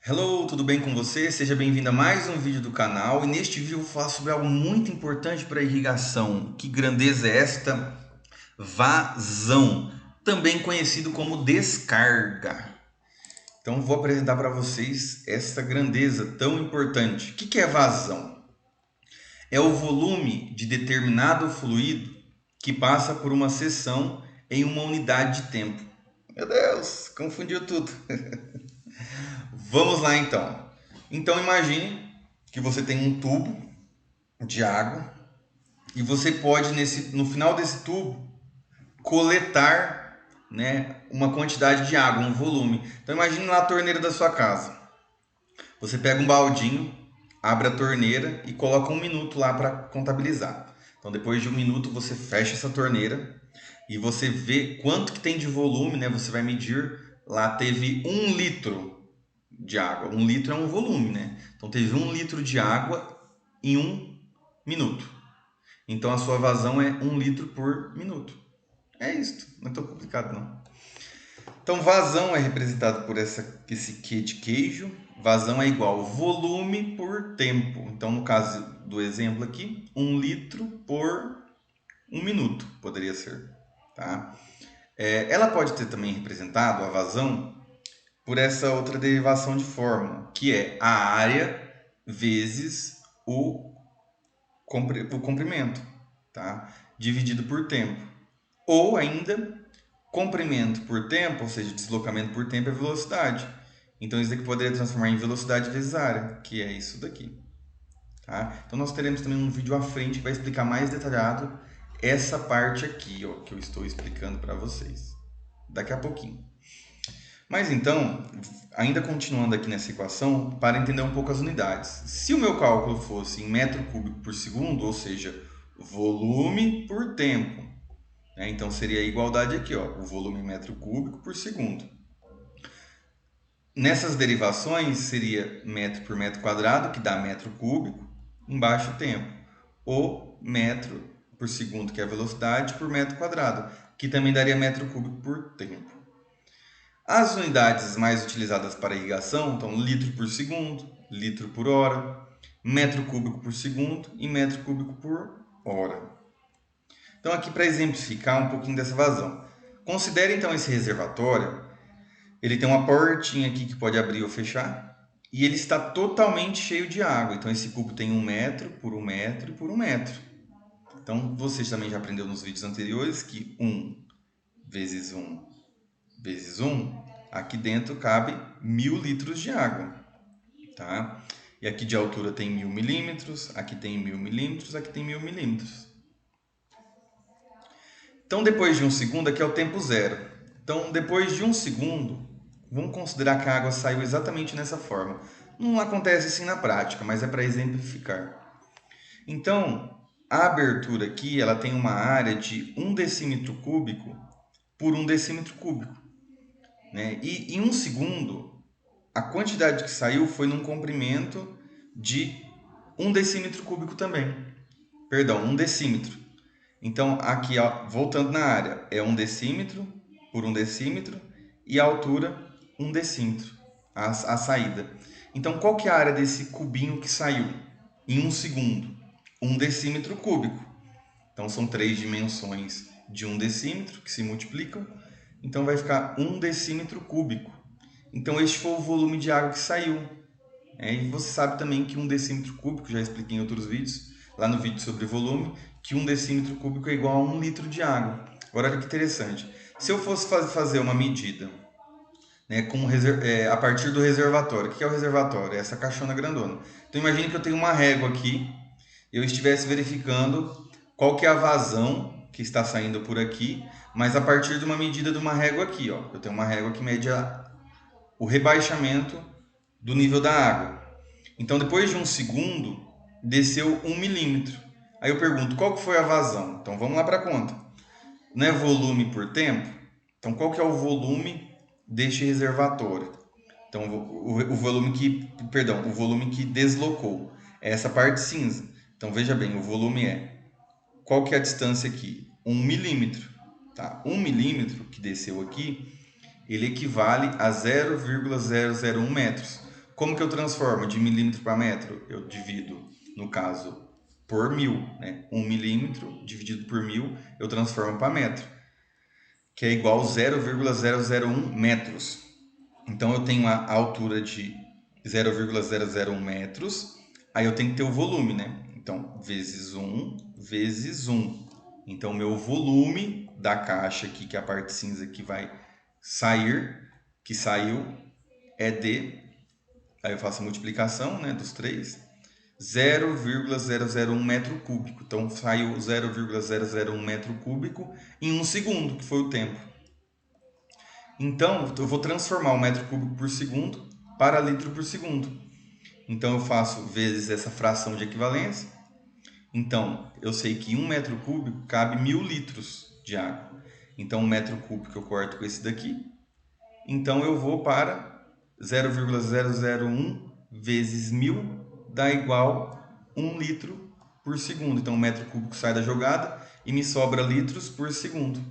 Hello, tudo bem com você? Seja bem-vindo a mais um vídeo do canal. E neste vídeo eu vou falar sobre algo muito importante para a irrigação. Que grandeza é esta? Vazão, também conhecido como descarga. Então vou apresentar para vocês essa grandeza tão importante. O que é vazão? É o volume de determinado fluido que passa por uma seção em uma unidade de tempo. Meu Deus, confundiu tudo. Vamos lá então. Então imagine que você tem um tubo de água e você pode no final desse tubo coletar, né, uma quantidade de água, um volume. Então imagine lá a torneira da sua casa. Você pega um baldinho, abre a torneira e coloca 1 minuto lá para contabilizar. Então depois de 1 minuto você fecha essa torneira e você vê quanto que tem de volume, né? Você vai medir. Lá teve 1 litro de água. 1 litro é um volume, né? Então teve 1 litro de água em 1 minuto. Então a sua vazão é 1 litro por minuto. É isso, não é tão complicado não. Então vazão é representado por esse Q de queijo. Vazão é igual volume por tempo. Então no caso do exemplo aqui, 1 litro por 1 minuto poderia ser. Tá? Ela pode ter também representado a vazão por essa outra derivação de fórmula, que é a área vezes o comprimento, tá? Dividido por tempo. Ou ainda, comprimento por tempo, ou seja, deslocamento por tempo é velocidade. Então isso daqui poderia transformar em velocidade vezes área, que é isso daqui. Tá? Então nós teremos também um vídeo à frente que vai explicar mais detalhado essa parte aqui, ó, que eu estou explicando para vocês. Daqui a pouquinho. Mas então, ainda continuando aqui nessa equação, para entender um pouco as unidades. Se o meu cálculo fosse em metro cúbico por segundo, ou seja, volume por tempo, né? Então seria a igualdade aqui, ó, o volume em metro cúbico por segundo. Nessas derivações seria metro por metro quadrado, que dá metro cúbico, embaixo o tempo. Ou metro por segundo, que é a velocidade, por metro quadrado, que também daria metro cúbico por tempo. As unidades mais utilizadas para irrigação estão litro por segundo, litro por hora, metro cúbico por segundo e metro cúbico por hora. Então aqui para exemplificar um pouquinho dessa vazão. Considere então esse reservatório. Ele tem uma portinha aqui que pode abrir ou fechar. E ele está totalmente cheio de água. Então esse cubo tem 1 metro por 1 metro e por 1 metro. Então vocês também já aprenderam nos vídeos anteriores que 1 vezes 1 vezes 1, aqui dentro cabe 1.000 litros de água, tá? E aqui de altura tem 1.000 milímetros, aqui tem 1.000 milímetros, aqui tem 1.000 milímetros. Então depois de 1 segundo, aqui é o tempo zero. Então depois de 1 segundo, vamos considerar que a água saiu exatamente nessa forma. Não acontece assim na prática, mas é para exemplificar. Então, a abertura aqui ela tem uma área de 1 decímetro cúbico por 1 decímetro cúbico. Né? E em 1 segundo, a quantidade que saiu foi num comprimento de 1 decímetro cúbico também. Perdão, 1 decímetro. Então, aqui, ó, voltando na área, é 1 decímetro por 1 decímetro e a altura 1 decímetro, a saída. Então, qual que é a área desse cubinho que saiu em 1 segundo? 1 decímetro cúbico. Então, são 3 dimensões de 1 decímetro que se multiplicam. Então, vai ficar 1 decímetro cúbico. Então, este foi o volume de água que saiu. E você sabe também que 1 decímetro cúbico, já expliquei em outros vídeos, lá no vídeo sobre volume, que 1 decímetro cúbico é igual a 1 litro de água. Agora, olha que interessante. Se eu fosse fazer uma medida, né, a partir do reservatório. O que é o reservatório? É essa caixona grandona. Então, imagine que eu tenho uma régua aqui e eu estivesse verificando qual que é a vazão que está saindo por aqui, mas a partir de uma medida de uma régua aqui. Ó. Eu tenho uma régua que mede o rebaixamento do nível da água. Então, depois de 1 segundo, desceu 1 milímetro. Aí eu pergunto, qual que foi a vazão? Então, vamos lá para a conta. Não é volume por tempo? Então, qual que é o volume deste reservatório? Então, o volume que deslocou é essa parte cinza. Então, veja bem, o volume qual que é a distância aqui? 1 milímetro. Tá? 1 milímetro que desceu aqui, ele equivale a 0,001 metros. Como que eu transformo de milímetro para metro? Eu divido, no caso, por 1000, né? 1 milímetro dividido por 1000, eu transformo para metro, que é igual a 0,001 metros. Então, eu tenho a altura de 0,001 metros, aí eu tenho que ter o volume, né? Então, vezes 1, vezes 1. Então, meu volume da caixa aqui, que é a parte cinza que vai sair, que saiu, é de... Aí eu faço a multiplicação, né, dos três. 0,001 metro cúbico. Então, saiu 0,001 metro cúbico em 1 segundo, que foi o tempo. Então, eu vou transformar o metro cúbico por segundo para litro por segundo. Então, eu faço vezes essa fração de equivalência. Então, eu sei que 1 metro cúbico cabe 1000 litros de água. Então, 1 metro cúbico eu corto com esse daqui. Então, eu vou para 0,001 vezes 1000 dá igual 1 litro por segundo. Então, 1 metro cúbico sai da jogada e me sobra litros por segundo.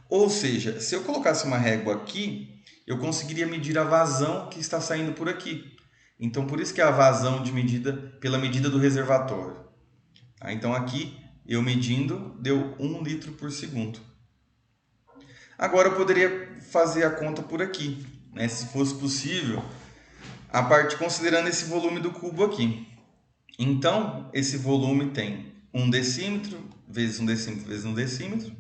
Ou seja, se eu colocasse uma régua aqui, eu conseguiria medir a vazão que está saindo por aqui. Então, por isso que é a vazão de medida pela medida do reservatório. Então, aqui, eu medindo, deu 1 litro por segundo. Agora, eu poderia fazer a conta por aqui, né? Se fosse possível, a parte considerando esse volume do cubo aqui. Então, esse volume tem 1 decímetro vezes 1 decímetro vezes 1 decímetro,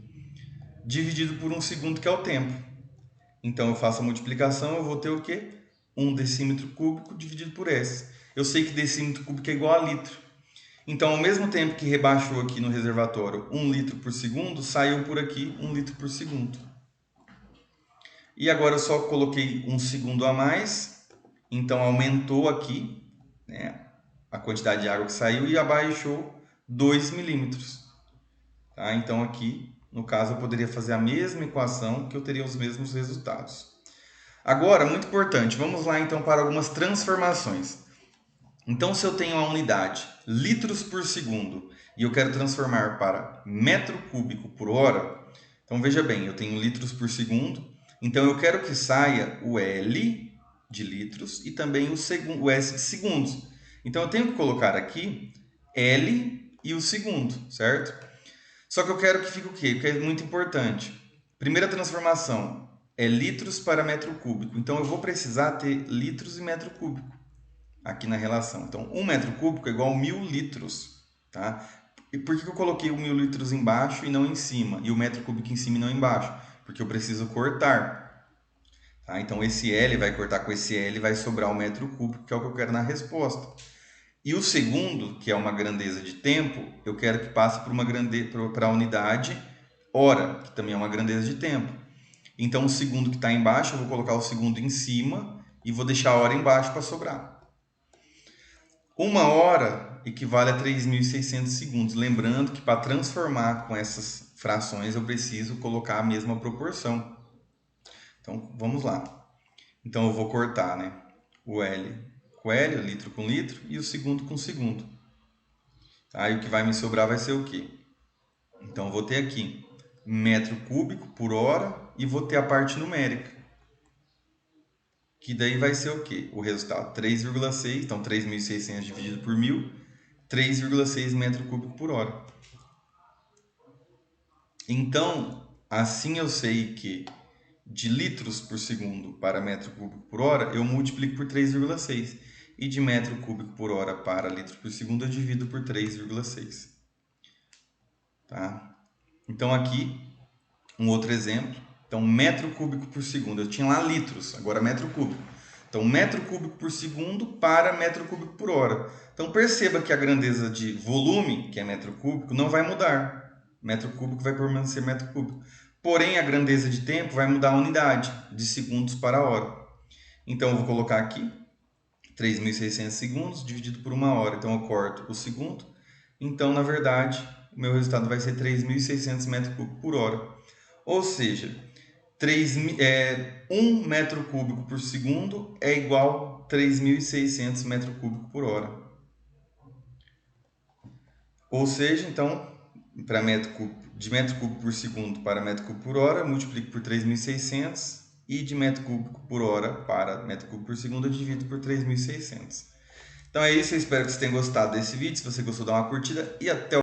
dividido por 1 segundo, que é o tempo. Então, eu faço a multiplicação, eu vou ter o quê? 1 decímetro cúbico dividido por S. Eu sei que decímetro cúbico é igual a litro. Então, ao mesmo tempo que rebaixou aqui no reservatório 1 litro por segundo, saiu por aqui 1 litro por segundo. E agora eu só coloquei 1 segundo a mais, então aumentou aqui, né, a quantidade de água que saiu e abaixou 2 milímetros. Tá? Então, aqui, no caso, eu poderia fazer a mesma equação que eu teria os mesmos resultados. Agora, muito importante, vamos lá então para algumas transformações. Então, se eu tenho a unidade litros por segundo e eu quero transformar para metro cúbico por hora, então veja bem, eu tenho litros por segundo, então eu quero que saia o L de litros e também o S de segundos. Então eu tenho que colocar aqui L e o segundo, certo? Só que eu quero que fique o quê? Porque é muito importante. Primeira transformação é litros para metro cúbico. Então eu vou precisar ter litros e metro cúbico aqui na relação. Então 1 metro cúbico é igual a 1000 litros. Tá? E por que eu coloquei o 1000 litros embaixo e não em cima? E o metro cúbico em cima e não embaixo? Porque eu preciso cortar. Tá? Então esse L vai cortar com esse L e vai sobrar o metro cúbico, que é o que eu quero na resposta. E o segundo, que é uma grandeza de tempo, eu quero que passe para a unidade hora, que também é uma grandeza de tempo. Então, o segundo que está embaixo, eu vou colocar o segundo em cima e vou deixar a hora embaixo para sobrar. 1 hora equivale a 3.600 segundos. Lembrando que para transformar com essas frações, eu preciso colocar a mesma proporção. Então, vamos lá. Então, eu vou cortar, né, o L com L, litro com litro, e o segundo com segundo. Aí o que vai me sobrar vai ser o quê? Então, eu vou ter aqui metro cúbico por hora e vou ter a parte numérica. Que daí vai ser o quê? O resultado, 3,6, então 3.600 dividido por 1000, 3,6 metro cúbico por hora. Então, assim eu sei que de litros por segundo para metro cúbico por hora, eu multiplico por 3,6. E de metro cúbico por hora para litro por segundo, eu divido por 3,6. Tá? Então, aqui, um outro exemplo. Então, metro cúbico por segundo. Eu tinha lá litros, agora metro cúbico. Então, metro cúbico por segundo para metro cúbico por hora. Então, perceba que a grandeza de volume, que é metro cúbico, não vai mudar. Metro cúbico vai permanecer metro cúbico. Porém, a grandeza de tempo vai mudar a unidade, de segundos para hora. Então, eu vou colocar aqui 3.600 segundos dividido por 1 hora. Então, eu corto o segundo. Então, na verdade, o meu resultado vai ser 3.600 metros cúbicos por hora. Ou seja, 1 metro cúbico por segundo é igual a 3.600 metros cúbicos por hora. Ou seja, então, para de metro cúbico por segundo para metro cúbico por hora, eu multiplico por 3.600 e de metro cúbico por hora para metro cúbico por segundo, eu divido por 3.600. Então é isso, eu espero que você tenha gostado desse vídeo. Se você gostou, dá uma curtida e até o